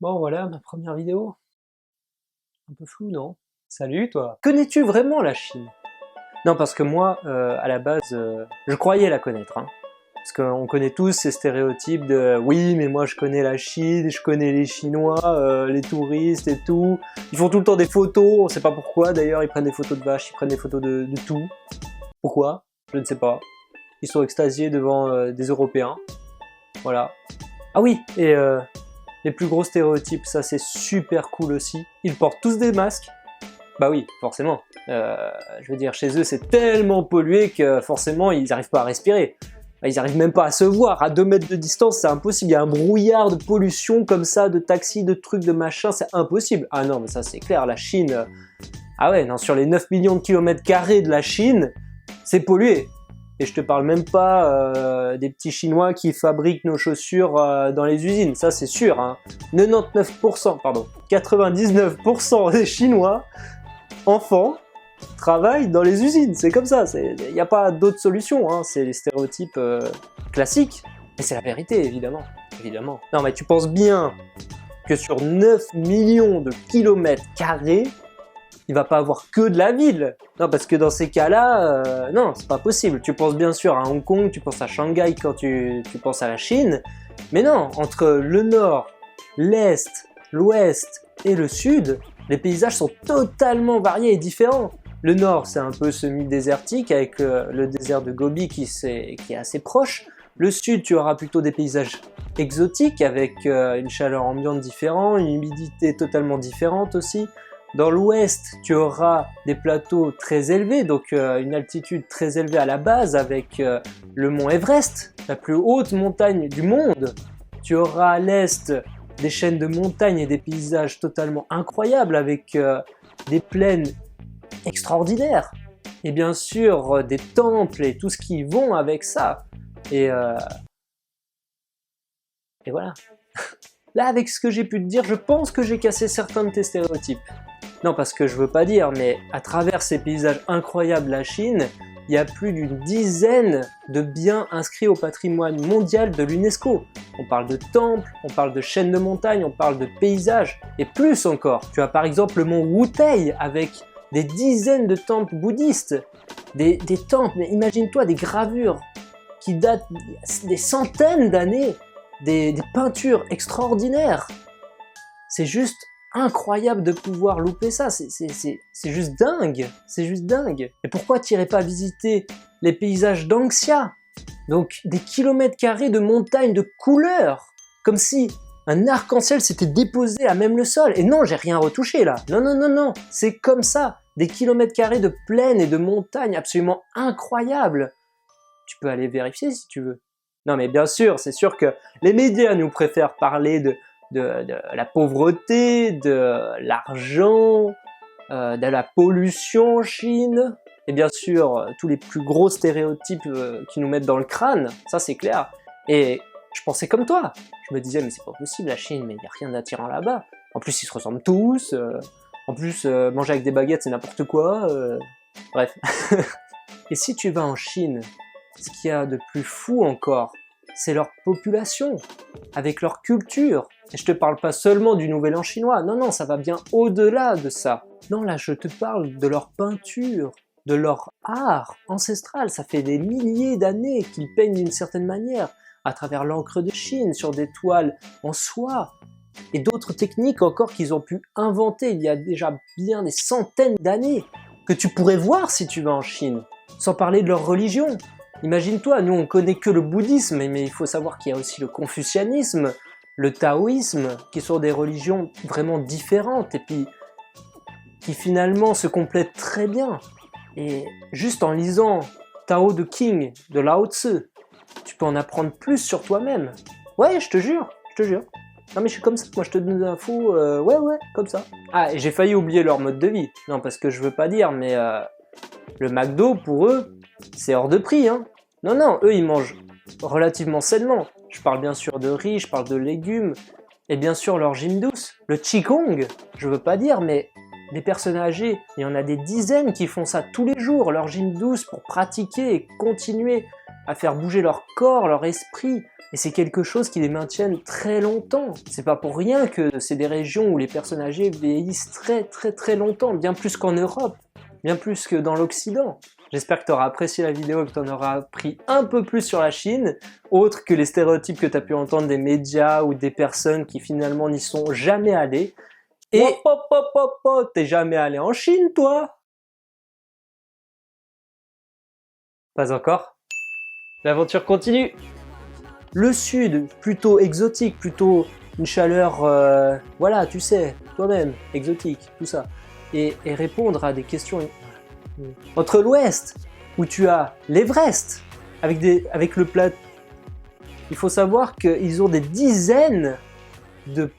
Bon voilà, ma première vidéo. Un peu floue, non? Salut toi! Connais-tu vraiment la Chine? Non, parce que moi, à la base, je croyais la connaître, hein. Parce qu'on connaît tous ces stéréotypes de oui, mais moi je connais la Chine, je connais les Chinois, les touristes et tout. Ils font tout le temps des photos, on sait pas pourquoi d'ailleurs, ils prennent des photos de vaches, ils prennent des photos de tout. Pourquoi? Je ne sais pas. Ils sont extasiés devant des Européens. Voilà. Ah oui, et les plus gros stéréotypes, ça c'est super cool aussi. Ils portent tous des masques. Bah oui, forcément. Je veux dire, chez eux c'est tellement pollué que forcément ils n'arrivent pas à respirer. Ils n'arrivent même pas à se voir. À 2 mètres de distance, c'est impossible. Il y a un brouillard de pollution comme ça, de taxis, de trucs, de machins, c'est impossible. Ah non, mais ça c'est clair, la Chine... Ah ouais, non, sur les 9 millions de kilomètres carrés de la Chine, c'est pollué. Et je te parle même pas des petits Chinois qui fabriquent nos chaussures dans les usines, ça c'est sûr. Hein. 99%, pardon, 99% des Chinois, enfants, travaillent dans les usines, c'est comme ça. Il n'y a pas d'autre solution, hein. C'est les stéréotypes classiques. Mais c'est la vérité, évidemment. Évidemment. Non mais tu penses bien que sur 9 millions de kilomètres carrés, il va pas avoir que de la ville. Non, parce que dans ces cas-là, non, c'est pas possible. Tu penses bien sûr à Hong Kong, tu penses à Shanghai quand tu penses à la Chine, mais non, entre le nord, l'est, l'ouest et le sud, les paysages sont totalement variés et différents. Le nord, c'est un peu semi-désertique avec le désert de Gobi qui est assez proche. Le sud, tu auras plutôt des paysages exotiques avec une chaleur ambiante différente, une humidité totalement différente aussi. Dans l'ouest, tu auras des plateaux très élevés, donc une altitude très élevée à la base avec le mont Everest, la plus haute montagne du monde. Tu auras à l'est des chaînes de montagnes et des paysages totalement incroyables avec des plaines extraordinaires. Et bien sûr, des temples et tout ce qui vont avec ça. Et voilà. Là, avec ce que j'ai pu te dire, je pense que j'ai cassé certains de tes stéréotypes. Non, parce que je veux pas dire, mais à travers ces paysages incroyables de la Chine, il y a plus d'une dizaine de biens inscrits au patrimoine mondial de l'UNESCO. On parle de temples, on parle de chaînes de montagnes, on parle de paysages, et plus encore. Tu as par exemple le mont Wutei avec des dizaines de temples bouddhistes, des temples, mais imagine-toi des gravures qui datent des centaines d'années, des peintures extraordinaires. C'est juste incroyable de pouvoir louper ça, c'est juste dingue, c'est juste dingue. Et pourquoi t'irais pas visiter les paysages d'Anxia? Donc des kilomètres carrés de montagnes de couleurs, comme si un arc-en-ciel s'était déposé à même le sol. Et non, j'ai rien retouché là, non, non, non, non, c'est comme ça, des kilomètres carrés de plaines et de montagnes absolument incroyables. Tu peux aller vérifier si tu veux. Non mais bien sûr, c'est sûr que les médias nous préfèrent parler de la pauvreté, de l'argent, de la pollution en Chine, et bien sûr tous les plus gros stéréotypes qui nous mettent dans le crâne, ça c'est clair. Et je pensais comme toi, je me disais mais c'est pas possible la Chine, mais il n'y a rien d'attirant là-bas. En plus ils se ressemblent tous, en plus manger avec des baguettes c'est n'importe quoi, bref. Et si tu vas en Chine, ce qu'il y a de plus fou encore, c'est leur population, avec leur culture. Et je te parle pas seulement du Nouvel An chinois, non, non, ça va bien au-delà de ça. Non, là, je te parle de leur peinture, de leur art ancestral. Ça fait des milliers d'années qu'ils peignent d'une certaine manière, à travers l'encre de Chine, sur des toiles en soie, et d'autres techniques encore qu'ils ont pu inventer il y a déjà bien des centaines d'années, que tu pourrais voir si tu vas en Chine, sans parler de leur religion. Imagine-toi, nous on connaît que le bouddhisme, mais il faut savoir qu'il y a aussi le confucianisme, le taoïsme, qui sont des religions vraiment différentes et puis qui finalement se complètent très bien. Et juste en lisant Tao de King de Lao Tzu, tu peux en apprendre plus sur toi-même. Ouais, je te jure, je te jure. Non mais je suis comme ça, moi je te donne des infos, ouais, comme ça. Ah, et j'ai failli oublier leur mode de vie. Non, parce que je veux pas dire, mais le McDo, pour eux, c'est hors de prix, hein. Non, non, eux, ils mangent relativement sainement. Je parle bien sûr de riz, je parle de légumes, et bien sûr leur gym douce. Le Qigong, je veux pas dire, mais des personnes âgées, il y en a des dizaines qui font ça tous les jours, leur gym douce, pour pratiquer et continuer à faire bouger leur corps, leur esprit. Et c'est quelque chose qui les maintienne très longtemps. C'est pas pour rien que c'est des régions où les personnes âgées vieillissent très longtemps, bien plus qu'en Europe, bien plus que dans l'Occident. J'espère que tu auras apprécié la vidéo et que tu en auras appris un peu plus sur la Chine, autre que les stéréotypes que tu as pu entendre des médias ou des personnes qui finalement n'y sont jamais allées. Et t'es jamais allé en Chine, toi? Pas encore. L'aventure continue. Le sud, plutôt exotique, plutôt une chaleur, voilà, tu sais, toi-même, exotique, tout ça. Et répondre à des questions. Entre l'ouest, où tu as l'Everest, avec le plat. Il faut savoir qu'ils ont des dizaines de